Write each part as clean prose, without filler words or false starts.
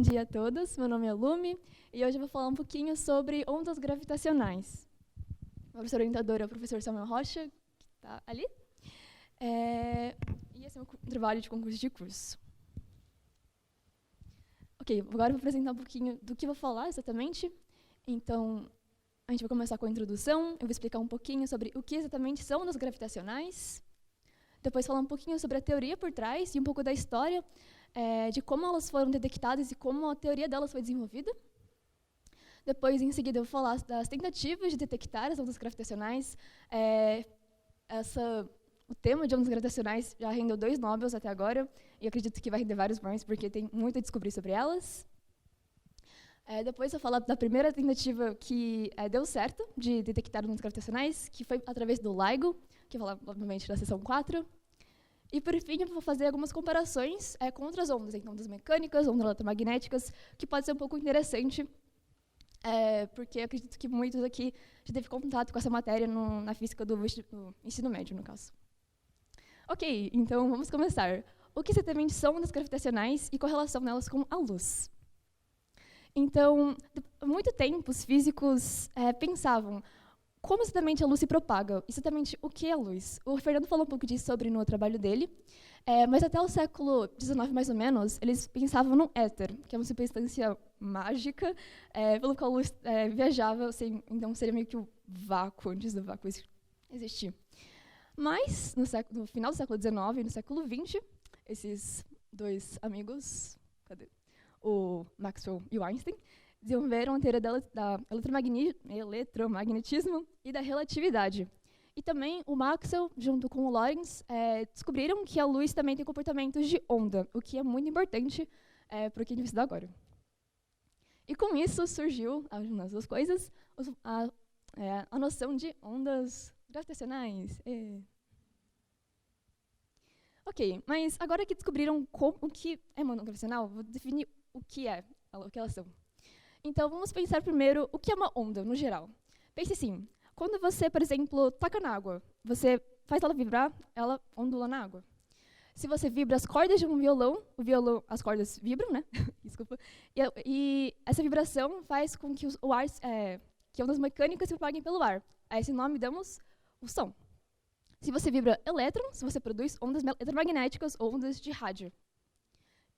dia a todos, meu nome é Lume e hoje eu vou falar um pouquinho sobre ondas gravitacionais. O professor orientador é o professor Samuel Rocha, que está ali. E esse é o meu trabalho de concurso de curso. Ok, agora eu vou apresentar um pouquinho do que eu vou falar exatamente. Então, a gente vai começar com a introdução, eu vou explicar um pouquinho sobre o que exatamente são ondas gravitacionais. Depois falar um pouquinho sobre a teoria por trás e um pouco da história, de como elas foram detectadas e como a teoria delas foi desenvolvida. Depois, em seguida, eu vou falar das tentativas de detectar as ondas gravitacionais. O tema de ondas gravitacionais já rendeu 2 Nobels até agora, e eu acredito que vai render vários mais, porque tem muito a descobrir sobre elas. Depois eu vou falar da primeira tentativa que deu certo de detectar ondas gravitacionais, que foi através do LIGO, que eu vou falar, obviamente, da seção 4. E, por fim, eu vou fazer algumas comparações com outras ondas, então, ondas mecânicas, ondas eletromagnéticas, que pode ser um pouco interessante, porque eu acredito que muitos aqui já teve contato com essa matéria na física do ensino médio, no caso. Ok, então vamos começar. O que exatamente são ondas gravitacionais e correlação delas com a luz? Então, há muito tempo, os físicos pensavam como exatamente a luz se propaga, exatamente o que é a luz. O Fernando falou um pouco disso no trabalho dele, mas até o século XIX, mais ou menos, eles pensavam no éter, que é uma substância mágica, pelo qual a luz viajava, assim, então seria meio que o vácuo, antes do vácuo existir. Mas, no final do século XIX e no século XX, esses dois amigos, o Maxwell e o Einstein, desenvolveram a teoria da eletromagnetismo e da relatividade. E também o Maxwell, junto com o Lorentz, descobriram que a luz também tem comportamentos de onda, o que é muito importante para o que a gente vai estudar agora. E com isso surgiu, nas duas coisas, a noção de ondas gravitacionais. Ok, mas agora que descobriram o que é uma onda gravitacional, vou definir o que elas são. Então, vamos pensar primeiro o que é uma onda, no geral. Pense assim, quando você, por exemplo, taca na água, você faz ela vibrar, ela ondula na água. Se você vibra as cordas de um violão, as cordas vibram, né? Desculpa. E essa vibração faz com que que ondas mecânicas se propaguem pelo ar. A esse nome damos o som. Se você vibra elétrons, você produz ondas eletromagnéticas ou ondas de rádio.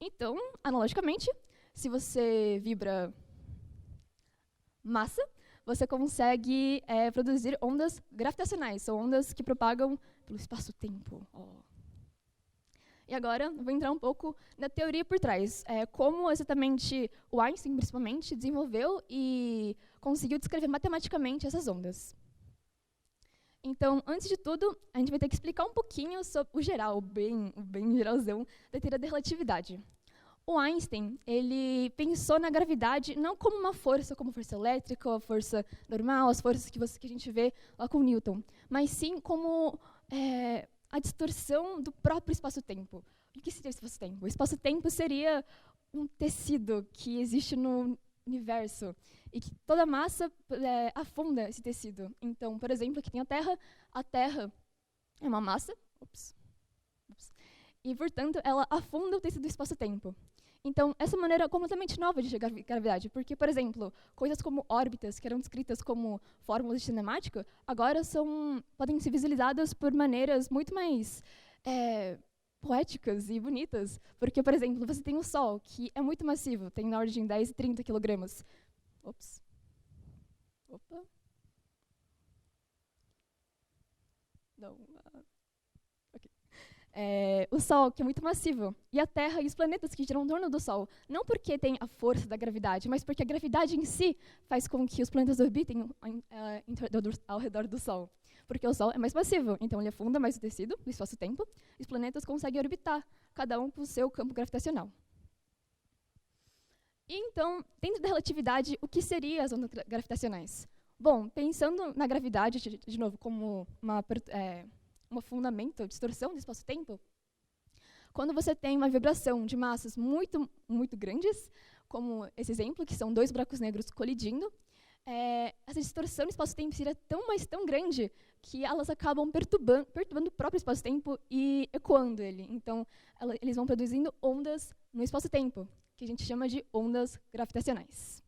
Então, analogicamente, se você vibra massa, você consegue produzir ondas gravitacionais, são ondas que propagam pelo espaço-tempo. E agora, eu vou entrar um pouco na teoria por trás, como exatamente o Einstein, principalmente, desenvolveu e conseguiu descrever matematicamente essas ondas. Então, antes de tudo, a gente vai ter que explicar um pouquinho sobre o geral, o bem geralzão, da teoria da relatividade. O Einstein, ele pensou na gravidade não como uma força, como força elétrica, a força normal, as forças que a gente vê lá com Newton, mas sim como a distorção do próprio espaço-tempo. O que seria o espaço-tempo? O espaço-tempo seria um tecido que existe no universo e que toda massa afunda esse tecido. Então, por exemplo, aqui tem a Terra é uma massa, e, portanto, ela afunda o tecido do espaço-tempo. Então, essa maneira é completamente nova de chegar à gravidade, porque, por exemplo, coisas como órbitas, que eram descritas como fórmulas de cinemática, agora podem ser visualizadas por maneiras muito mais poéticas e bonitas. Porque, por exemplo, você tem o Sol, que é muito massivo, tem na ordem de 10 e 30 quilogramas. Opa. Não. O Sol, que é muito massivo, e a Terra e os planetas que giram em torno do Sol. Não porque tem a força da gravidade, mas porque a gravidade em si faz com que os planetas orbitem ao redor do Sol. Porque o Sol é mais massivo, então ele afunda mais o tecido do espaço-tempo, e os planetas conseguem orbitar, cada um com o seu campo gravitacional. E então, dentro da relatividade, o que seriam as ondas gravitacionais? Bom, pensando na gravidade, de novo, como um fundamento, distorção do espaço-tempo, quando você tem uma vibração de massas muito, muito grandes, como esse exemplo, que são 2 buracos negros colidindo, essa distorção do espaço-tempo seria tão grande que elas acabam perturbando o próprio espaço-tempo e ecoando ele. Então, eles vão produzindo ondas no espaço-tempo. que a gente chama de ondas gravitacionais.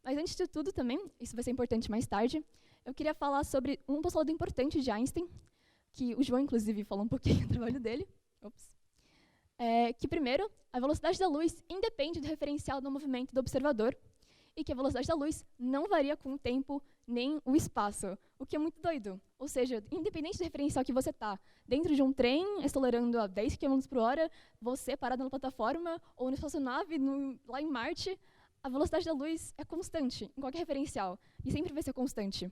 Mas antes de tudo também, isso vai ser importante mais tarde, eu queria falar sobre um postulado importante de Einstein, que o João, inclusive, falou um pouquinho do trabalho dele. Que, primeiro, a velocidade da luz independe do referencial do movimento do observador e que a velocidade da luz não varia com o tempo nem o espaço, o que é muito doido. Ou seja, independente do referencial que você está, dentro de um trem, acelerando a 10 km por hora, você parado na plataforma ou na espaçonave lá em Marte, a velocidade da luz é constante, em qualquer referencial, e sempre vai ser constante.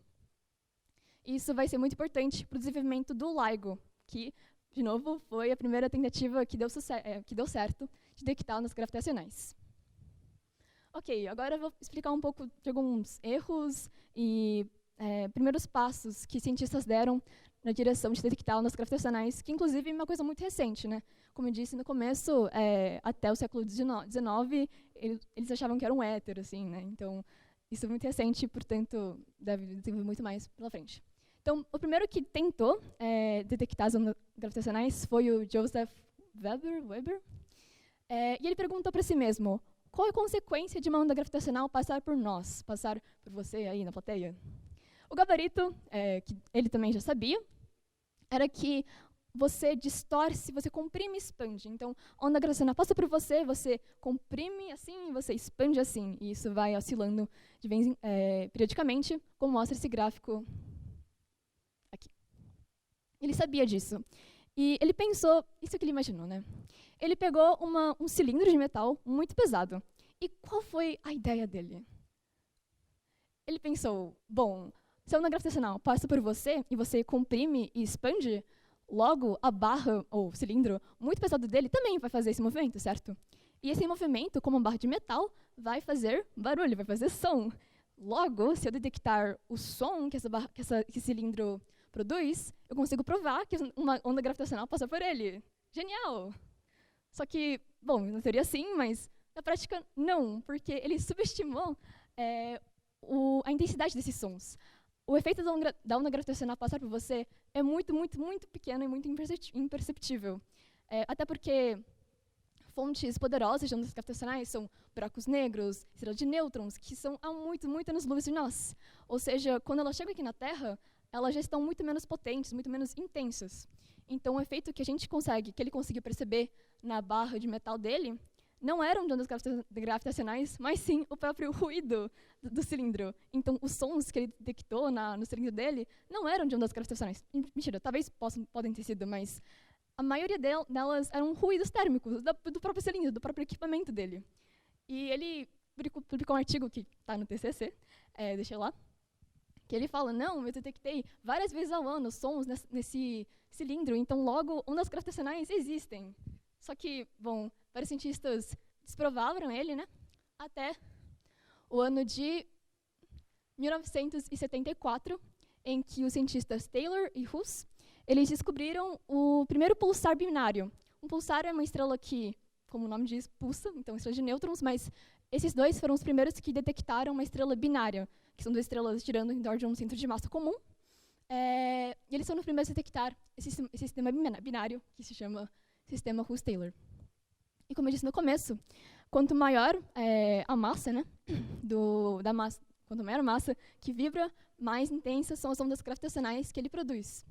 Isso vai ser muito importante para o desenvolvimento do LIGO, que, de novo, foi a primeira tentativa que deu certo de detectar ondas gravitacionais. Ok, agora eu vou explicar um pouco de alguns erros e primeiros passos que cientistas deram na direção de detectar ondas gravitacionais, que inclusive é uma coisa muito recente, né? Como eu disse no começo, até o século XIX, eles achavam que era um éter, assim, né? Então, isso é muito recente e, portanto, deve desenvolver muito mais pela frente. Então, o primeiro que tentou detectar as ondas gravitacionais foi o Joseph Weber. E ele perguntou para si mesmo, qual é a consequência de uma onda gravitacional passar por nós, passar por você aí na plateia? O gabarito, que ele também já sabia, era que você distorce, você comprime e expande. Então, a onda gravitacional passa por você, você comprime assim, você expande assim. E isso vai oscilando periodicamente, como mostra esse gráfico aqui. Ele sabia disso. E ele pensou, isso que ele imaginou, né? Ele pegou um cilindro de metal muito pesado. E qual foi a ideia dele? Ele pensou, bom, se a onda gravitacional passa por você e você comprime e expande, logo a barra, ou cilindro, muito pesado dele também vai fazer esse movimento, certo? E esse movimento, como uma barra de metal, vai fazer barulho, vai fazer som. Logo, se eu detectar o som que esse cilindro produz, eu consigo provar que uma onda gravitacional passa por ele. Genial! Só que, bom, na teoria sim, mas na prática não, porque ele subestimou a intensidade desses sons. O efeito da onda gravitacional passar por você é muito, muito, muito pequeno e muito imperceptível. Até porque fontes poderosas de ondas gravitacionais são buracos negros, estrelas de nêutrons, que são há muito, muito anos-luz de nós. Ou seja, quando elas chegam aqui na Terra, elas já estão muito menos potentes, muito menos intensas. Então, o efeito que ele conseguiu perceber na barra de metal dele, não eram de ondas gravitacionais, mas sim o próprio ruído do cilindro. Então, os sons que ele detectou no cilindro dele não eram de ondas gravitacionais. Mentira, talvez podem ter sido, mas a maioria delas eram ruídos térmicos do próprio cilindro, do próprio equipamento dele. E ele publicou um artigo que está no TCC, deixa eu lá, que ele fala, não, eu detectei várias vezes ao ano sons nesse cilindro, então logo ondas gravitacionais existem. Só que, bom, vários cientistas desprovaram ele, né? Até o ano de 1974, em que os cientistas Taylor e Huss, eles descobriram o primeiro pulsar binário. Um pulsar é uma estrela que, como o nome diz, pulsa, então estrela de nêutrons, mas esses dois foram os primeiros que detectaram uma estrela binária, que são duas estrelas girando em torno de um centro de massa comum. E eles foram os primeiros a detectar esse sistema binário, que se chama sistema Huss-Taylor. E como eu disse no começo, quanto maior a massa, né, da massa, quanto maior a massa que vibra, mais intensas são as ondas gravitacionais que ele produz.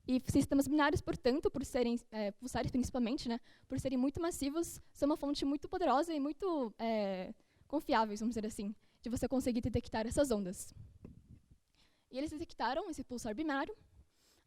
E sistemas binários, portanto, por serem pulsares principalmente, né, por serem muito massivos, são uma fonte muito poderosa e muito confiáveis, vamos dizer assim, de você conseguir detectar essas ondas. E eles detectaram esse pulsar binário,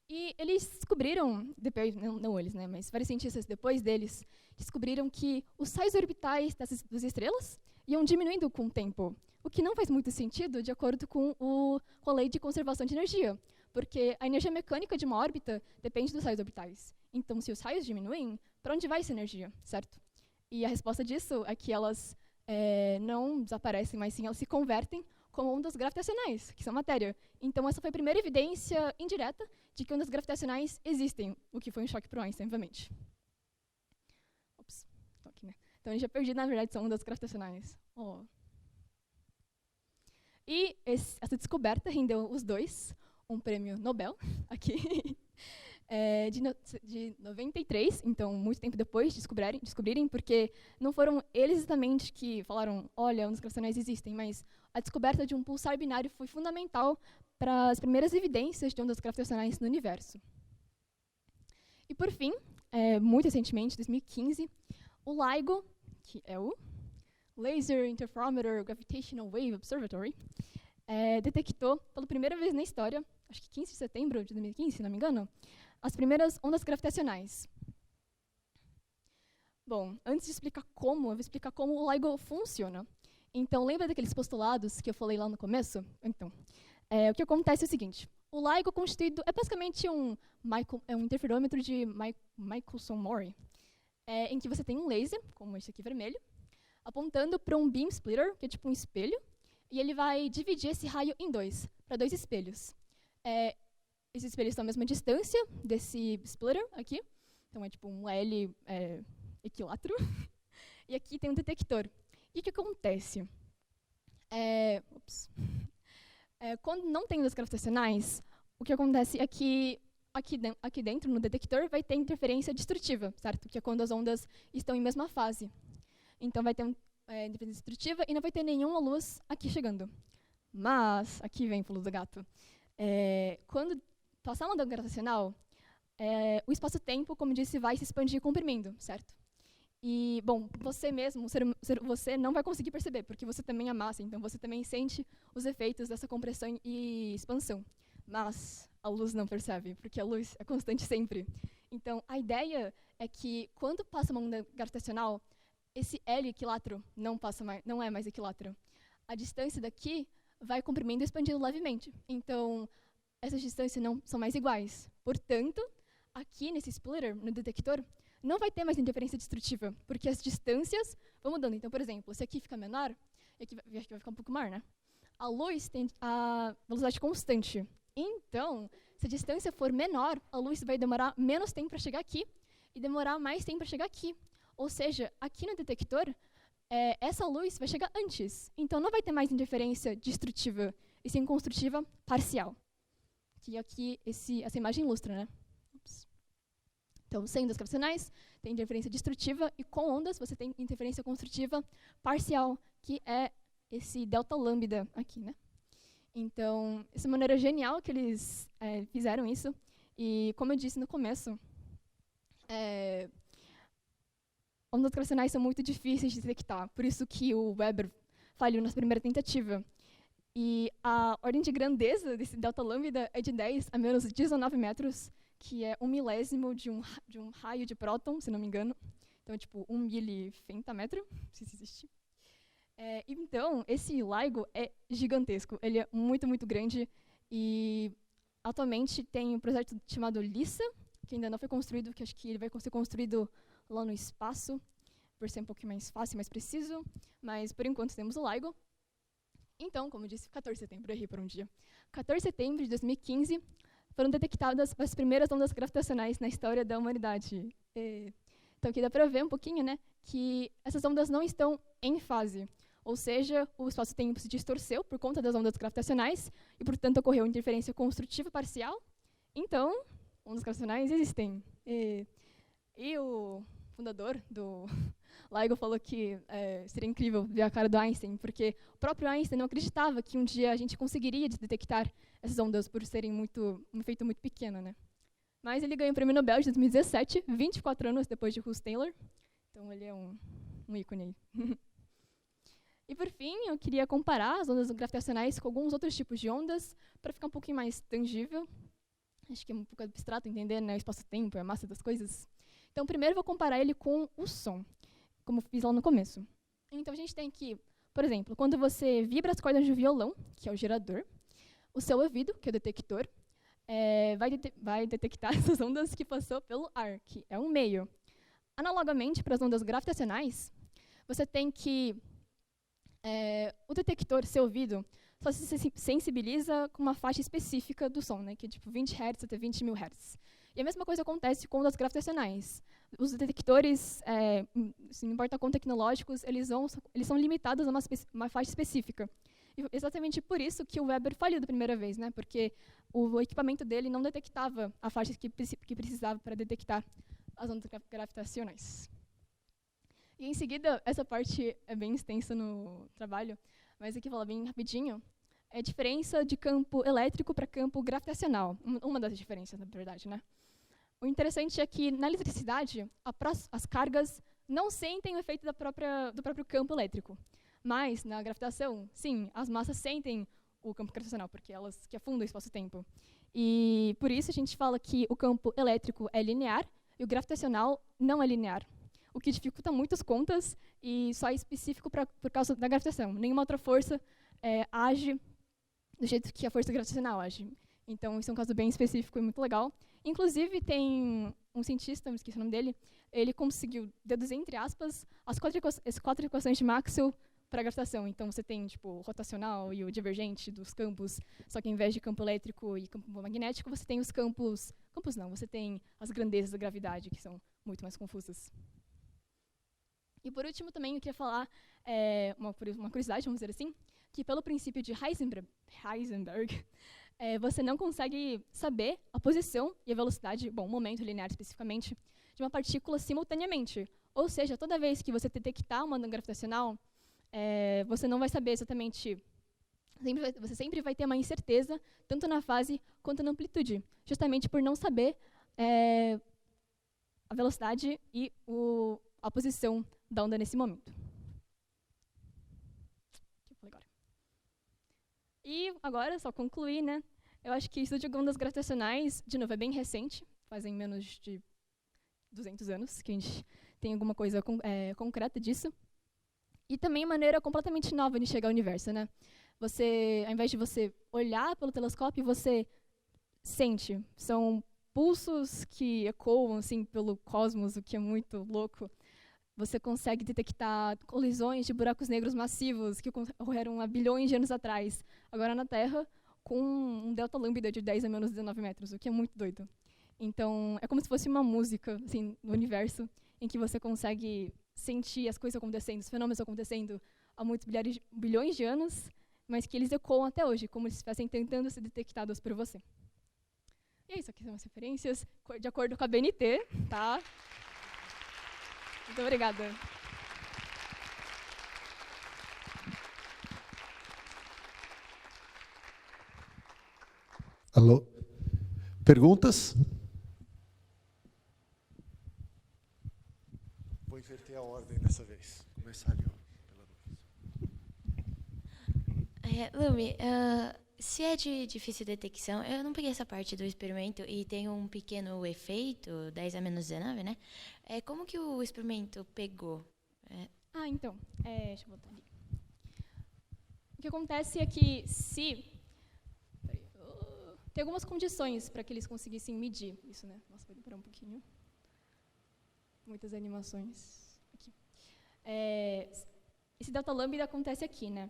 e eles descobriram, depois, não eles, né, mas vários cientistas depois deles, descobriram que os sais orbitais dessas duas estrelas iam diminuindo com o tempo, o que não faz muito sentido de acordo com a lei de conservação de energia, porque a energia mecânica de uma órbita depende dos raios orbitais. Então, se os raios diminuem, para onde vai essa energia, certo? E a resposta disso é que elas não desaparecem, mas sim elas se convertem como ondas gravitacionais, que são matéria. Então, essa foi a primeira evidência indireta de que ondas gravitacionais existem, o que foi um choque para o Einstein, obviamente. Ops, tô aqui, né? Então, a gente já perdi, na verdade, são ondas gravitacionais. Oh. E essa descoberta rendeu os dois um prêmio Nobel, aqui. de 93, então muito tempo depois de descobrirem, porque não foram eles exatamente que falaram, olha, ondas gravitacionais existem, mas a descoberta de um pulsar binário foi fundamental para as primeiras evidências de ondas gravitacionais no universo. E por fim, muito recentemente, 2015, o LIGO, que é o Laser Interferometer Gravitational Wave Observatory, detectou pela primeira vez na história, acho que 15 de setembro de 2015, se não me engano, as primeiras ondas gravitacionais. Bom, antes de explicar como, eu vou explicar como o LIGO funciona. Então, lembra daqueles postulados que eu falei lá no começo? Então, o que acontece é o seguinte. O LIGO constituído é basicamente um interferômetro de Michelson-Morley, em que você tem um laser, como esse aqui vermelho, apontando para um beam splitter, que é tipo um espelho, e ele vai dividir esse raio em dois, para dois espelhos. Esses espelhos estão à mesma distância desse splitter aqui, então é tipo um L equilátero, e aqui tem um detector. E o que acontece? Quando não tem ondas gravitacionais, o que acontece é que aqui dentro, no detector, vai ter interferência destrutiva, certo? Que é quando as ondas estão em mesma fase. Então vai ter interferência destrutiva e não vai ter nenhuma luz aqui chegando. Mas, aqui vem o pulo do gato. Quando passar uma onda gravitacional, o espaço-tempo, como disse, vai se expandir comprimindo, certo? E, bom, você mesmo, você não vai conseguir perceber, porque você também é massa, então você também sente os efeitos dessa compressão e expansão. Mas a luz não percebe, porque a luz é constante sempre. Então, a ideia é que, quando passa uma onda gravitacional, esse L equilátero não é mais equilátero. A distância daqui vai comprimindo e expandindo levemente. Então, essas distâncias não são mais iguais. Portanto, aqui nesse splitter, no detector, não vai ter mais interferência destrutiva, porque as distâncias vão mudando. Então, por exemplo, se aqui fica menor, aqui vai ficar um pouco maior, né? A luz tem a velocidade constante. Então, se a distância for menor, a luz vai demorar menos tempo para chegar aqui e demorar mais tempo para chegar aqui. Ou seja, aqui no detector, essa luz vai chegar antes. Então, não vai ter mais interferência destrutiva, e sim construtiva parcial. Que aqui essa imagem ilustra, né? Ups. Então, sem ondas gravitacionais, tem interferência destrutiva, e com ondas você tem interferência construtiva parcial, que é esse delta lambda aqui, né? Então, essa maneira genial que eles fizeram isso, e como eu disse no começo, ondas gravitacionais são muito difíceis de detectar, por isso que o Weber falhou na primeira tentativa. E a ordem de grandeza desse delta lambda é de 10 a menos 19 metros, que é 1/1000 de um raio de próton, se não me engano. Então, é tipo 1 milifemtametro, não sei se existe. Então, esse LIGO é gigantesco. Ele é muito, muito grande. E, atualmente, tem um projeto chamado LISA, que ainda não foi construído, que acho que ele vai ser construído lá no espaço, por ser um pouquinho mais fácil e mais preciso. Mas, por enquanto, temos o LIGO. Então, como eu disse, 14 de setembro, errei por um dia. 14 de setembro de 2015, foram detectadas as primeiras ondas gravitacionais na história da humanidade. Então, aqui dá para ver um pouquinho, né, que essas ondas não estão em fase. Ou seja, o espaço-tempo se distorceu por conta das ondas gravitacionais e, portanto, ocorreu interferência construtiva parcial. Então, ondas gravitacionais existem. E o fundador do LIGO falou que seria incrível ver a cara do Einstein, porque o próprio Einstein não acreditava que um dia a gente conseguiria detectar essas ondas por serem um efeito muito pequeno, né? Mas ele ganhou o Prêmio Nobel de 2017, 24 anos depois de Russ Taylor. Então ele é um ícone aí. E por fim, eu queria comparar as ondas gravitacionais com alguns outros tipos de ondas, para ficar um pouquinho mais tangível. Acho que é um pouco abstrato entender, né, o espaço-tempo, a massa das coisas. Então, primeiro eu vou comparar ele com o som, como fiz lá no começo. Então, a gente tem aqui, por exemplo, quando você vibra as cordas de violão, que é o gerador, o seu ouvido, que é o detector, vai detectar essas ondas que passou pelo ar, que é um meio. Analogamente, para as ondas gravitacionais, você tem que o detector, seu ouvido, só se sensibiliza com uma faixa específica do som, né, que é tipo 20 Hz até 20.000 Hz. E a mesma coisa acontece com ondas gravitacionais. Os detectores, não importa quão tecnológicos, eles são limitados a uma faixa específica. E exatamente por isso que o Weber faliu da primeira vez, né? Porque o equipamento dele não detectava a faixa que precisava para detectar as ondas gravitacionais. E em seguida, essa parte é bem extensa no trabalho, mas aqui falar bem rapidinho, é a diferença de campo elétrico para campo gravitacional. Uma das diferenças, na verdade, né? O interessante é que na eletricidade, as cargas não sentem o efeito do próprio campo elétrico. Mas na gravitação, sim, as massas sentem o campo gravitacional, porque elas que afundam o espaço-tempo. E por isso a gente fala que o campo elétrico é linear e o gravitacional não é linear, o que dificulta muito as contas e só é específico por causa da gravitação. Nenhuma outra força age do jeito que a força gravitacional age. Então, isso é um caso bem específico e muito legal. Inclusive, tem um cientista, me esqueci o nome dele, ele conseguiu deduzir, entre aspas, as quatro equações de Maxwell para a gravitação. Então, você tem tipo, o rotacional e o divergente dos campos, só que ao invés de campo elétrico e campo magnético, você tem os campos... Campos não, você tem as grandezas da gravidade, que são muito mais confusas. E por último, também eu queria falar uma curiosidade, vamos dizer assim, que pelo princípio de Heisenberg, você não consegue saber a posição e a velocidade, bom, o momento linear especificamente, de uma partícula simultaneamente. Ou seja, toda vez que você detectar uma onda gravitacional, você não vai saber exatamente... Você sempre vai ter uma incerteza, tanto na fase quanto na amplitude, justamente por não saber a velocidade e a posição da onda nesse momento. E agora, só concluir, né? Eu acho que o estudo de ondas gravitacionais, de novo, é bem recente, fazem menos de 200 anos que a gente tem alguma coisa concreta disso. E também maneira completamente nova de chegar ao universo, né? Ao invés de você olhar pelo telescópio, você sente. São pulsos que ecoam assim, pelo cosmos, o que é muito louco. Você consegue detectar colisões de buracos negros massivos que ocorreram há bilhões de anos atrás, agora na Terra, com um delta lambda de 10 a menos 19 metros, o que é muito doido. Então, é como se fosse uma música assim, no universo, em que você consegue sentir as coisas acontecendo, os fenômenos acontecendo há muitos bilhões de anos, mas que eles ecoam até hoje, como se estivessem tentando ser detectados por você. E é isso, aqui são as referências, de acordo com a BNT, tá? Muito obrigada. Alô? Perguntas? Vou inverter a ordem dessa vez. Começar ali, ó, pela luz. Lumi, se é de difícil detecção, eu não peguei essa parte do experimento e tem um pequeno efeito, 10 a menos 19, né? Como que o experimento pegou? Então, deixa eu botar ali. O que acontece é que tem algumas condições para que eles conseguissem medir isso, né? Nossa, vai demorar um pouquinho. Muitas animações. Aqui. Esse delta lambda acontece aqui, né?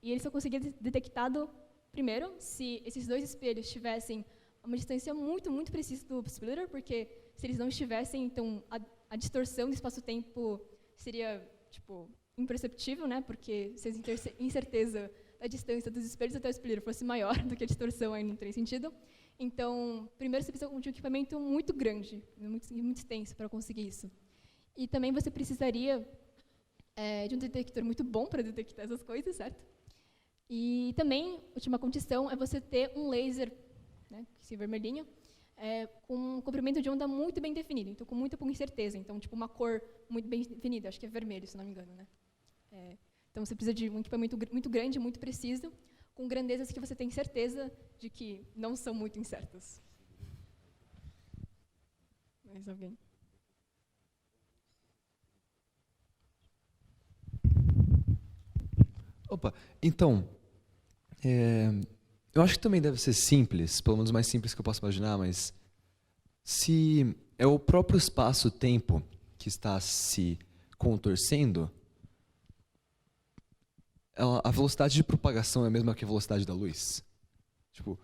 E ele só conseguia detectado, primeiro, se esses dois espelhos tivessem uma distância muito, muito precisa do splitter, porque se eles não estivessem, então a distorção do espaço-tempo seria, tipo, imperceptível, né? Porque se a incerteza da distância dos espelhos até o splitter fosse maior do que a distorção, aí não teria sentido. Então, primeiro você precisa de um equipamento muito grande, muito extenso para conseguir isso. E também você precisaria de um detector muito bom para detectar essas coisas, certo? E também, última condição, é você ter um laser, né, esse vermelhinho, com um comprimento de onda muito bem definido, então com muita pouca incerteza. Então, tipo, uma cor muito bem definida, acho que é vermelho, se não me engano, né? Então, você precisa de um equipamento muito grande, muito preciso, com grandezas que você tem certeza de que não são muito incertas. Mais alguém? Opa, então, eu acho que também deve ser simples, pelo menos mais simples que eu posso imaginar, mas se é o próprio espaço-tempo que está se contorcendo, a velocidade de propagação é a mesma que a velocidade da luz? Tipo,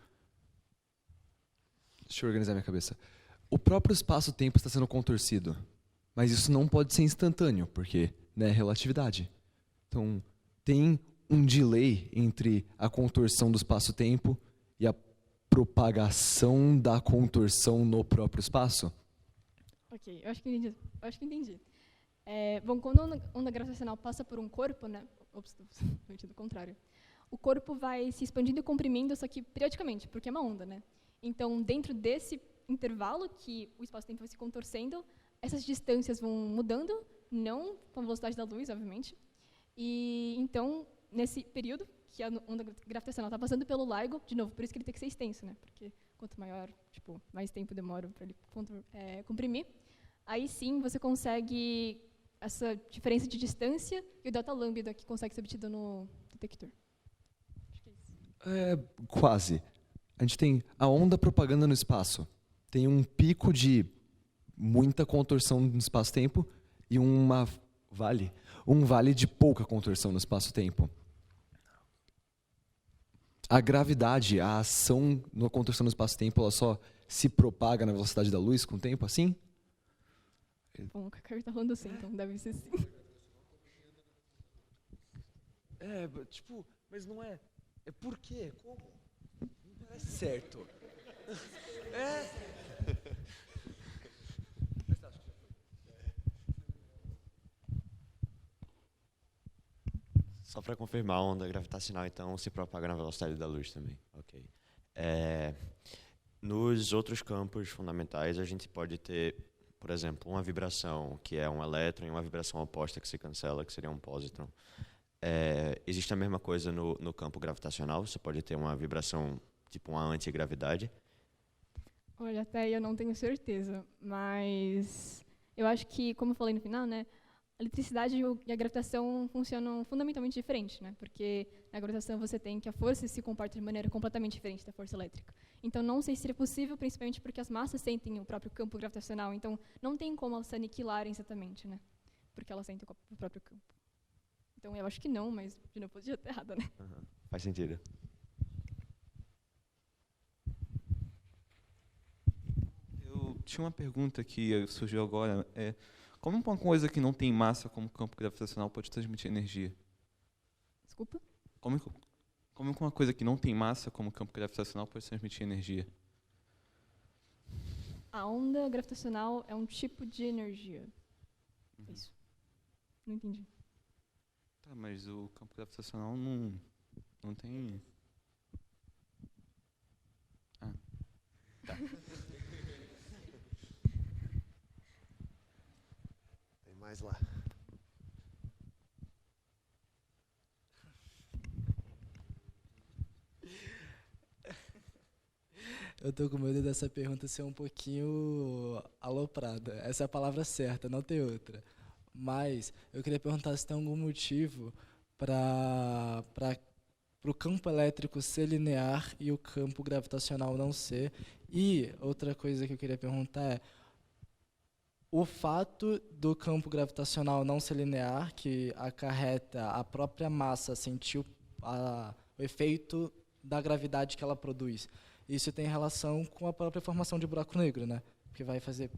deixa eu organizar minha cabeça. O próprio espaço-tempo está sendo contorcido, mas isso não pode ser instantâneo, porque, né, relatividade. Então, tem um delay entre a contorção do espaço-tempo e a propagação da contorção no próprio espaço? Ok, eu acho que entendi. Bom, quando a onda gravitacional passa por um corpo, né? Ops, no sentido contrário. O corpo vai se expandindo e comprimindo, só que periodicamente, porque é uma onda, né? Então, dentro desse intervalo que o espaço-tempo vai se contorcendo, essas distâncias vão mudando, não com a velocidade da luz, obviamente. E então, nesse período que a onda gravitacional está passando pelo LIGO, de novo, por isso que ele tem que ser extenso, né? Porque quanto maior, mais tempo demora para ele comprimir. Aí sim, você consegue essa diferença de distância e o delta lambda que consegue ser obtido no detector. Acho que é isso. Quase. A gente tem a onda propagando no espaço. Tem um pico de muita contorção no espaço-tempo e um vale de pouca contorção no espaço-tempo. A gravidade, a ação na contorção no espaço-tempo, ela só se propaga na velocidade da luz com o tempo, assim? Bom, o Kaká está falando assim, então deve ser sim. Mas não é. É por quê? Como? Não parece certo. Só para confirmar, a onda gravitacional, então, se propaga na velocidade da luz também. Ok. Nos outros campos fundamentais, a gente pode ter, por exemplo, uma vibração, que é um elétron, e uma vibração oposta, que se cancela, que seria um pósitron. Existe a mesma coisa no campo gravitacional? Você pode ter uma vibração, tipo uma antigravidade? Olha, até aí eu não tenho certeza, mas eu acho que, como eu falei no final, né, a eletricidade e a gravitação funcionam fundamentalmente diferente, né? Porque na gravitação você tem que a força se comporta de maneira completamente diferente da força elétrica. Então não sei se seria possível, principalmente porque as massas sentem o próprio campo gravitacional, então não tem como elas se aniquilarem exatamente, né? Porque elas sentem o próprio campo. Então eu acho que não, mas de novo podia estar errada, né? Uhum. Faz sentido. Eu tinha uma pergunta que surgiu agora. Como uma coisa que não tem massa como campo gravitacional pode transmitir energia? Desculpa? Como uma coisa que não tem massa como campo gravitacional pode transmitir energia? A onda gravitacional é um tipo de energia. Isso. Não entendi. Tá, mas o campo gravitacional não tem... Ah, tá. Tem mais lá. Eu tô com medo dessa pergunta ser um pouquinho aloprada. Essa é a palavra certa, não tem outra. Mas eu queria perguntar se tem algum motivo para o campo elétrico ser linear e o campo gravitacional não ser. E outra coisa que eu queria perguntar é o fato do campo gravitacional não ser linear, que acarreta a própria massa sentir o efeito da gravidade que ela produz. Isso tem relação com a própria formação de buraco negro, né? Que vai fazer...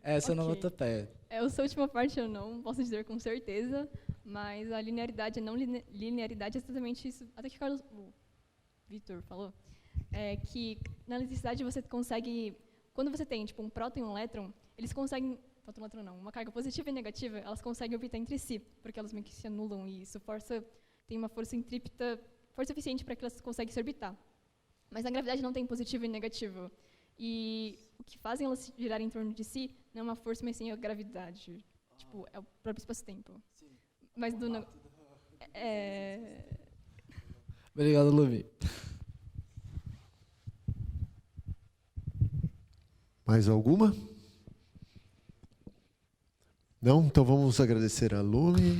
Essa Ok. é a pé. Essa última parte eu não posso dizer com certeza, mas a linearidade e não linearidade é exatamente isso. Até que o Vitor falou, que na eletricidade você consegue... Quando você tem um próton e um elétron, eles conseguem... Próton e elétron não, uma carga positiva e negativa, elas conseguem orbitar entre si, porque elas meio que se anulam e isso tem uma força intrípeta, força suficiente para que elas conseguem se orbitar. Mas na gravidade não tem positivo e negativo. E o que fazem elas girarem em torno de si não é uma força, mas sim a gravidade. É o próprio espaço-tempo. Mas Obrigado, Luvi. Mais alguma? Não? Então vamos agradecer a Lumi.